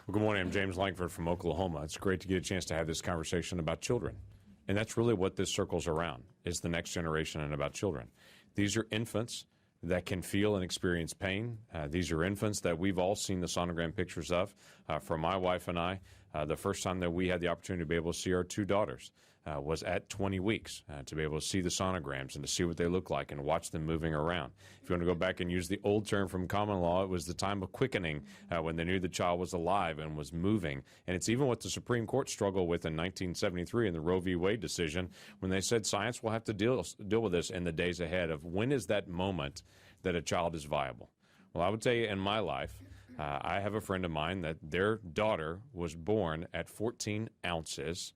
Well, good morning. I'm James Lankford from Oklahoma. It's great to get a chance to have this conversation about children. And that's really what this circles around, is the next generation and about children. These are infants that can feel and experience pain. These are infants that we've all seen the sonogram pictures of. For my wife and I, the first time that we had the opportunity to be able to see our two daughters was at 20 weeks, to be able to see the sonograms and to see what they look like and watch them moving around. If you want to go back and use the old term from common law, it was the time of quickening, when they knew the child was alive and was moving. And it's even what the Supreme Court struggled with in 1973 in the Roe v. Wade decision, when they said science will have to deal with this in the days ahead of when is that moment that a child is viable. Well, I would tell you in my life, I have a friend of mine that their daughter was born at 14 ounces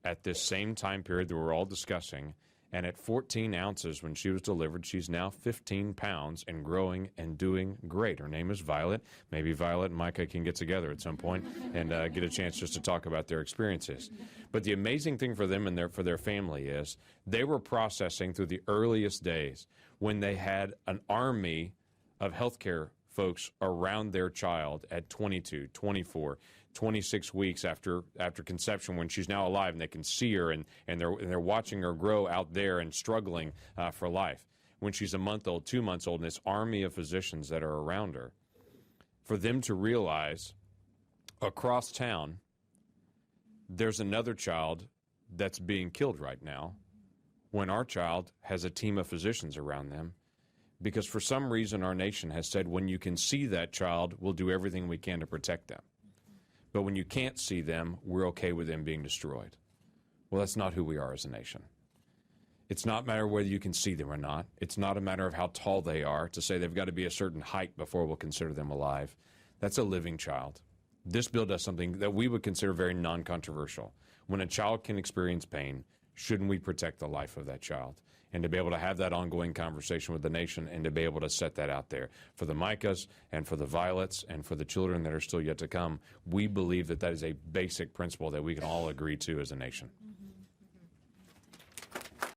at this same time period that we're all discussing. And at 14 ounces when she was delivered, she's now 15 pounds and growing and doing great. Her name is Violet. Maybe Violet and Micah can get together at some point and get a chance just to talk about their experiences. But the amazing thing for them and for their family is they were processing through the earliest days when they had an army of healthcare folks around their child at 22, 24, 26 weeks after conception, when she's now alive and they can see her and they're watching her grow out there and struggling for life. When she's a month old, 2 months old, and this army of physicians that are around her, for them to realize across town there's another child that's being killed right now when our child has a team of physicians around them. Because for some reason our nation has said when you can see that child, we'll do everything we can to protect them. But when you can't see them, we're okay with them being destroyed. Well, that's not who we are as a nation. It's not a matter whether you can see them or not. It's not a matter of how tall they are to say they've got to be a certain height before we'll consider them alive. That's a living child. This bill does something that we would consider very non-controversial. When a child can experience pain, shouldn't we protect the life of that child? And to be able to have that ongoing conversation with the nation and to be able to set that out there for the Micahs and for the Violets and for the children that are still yet to come, we believe that that is a basic principle that we can all agree to as a nation.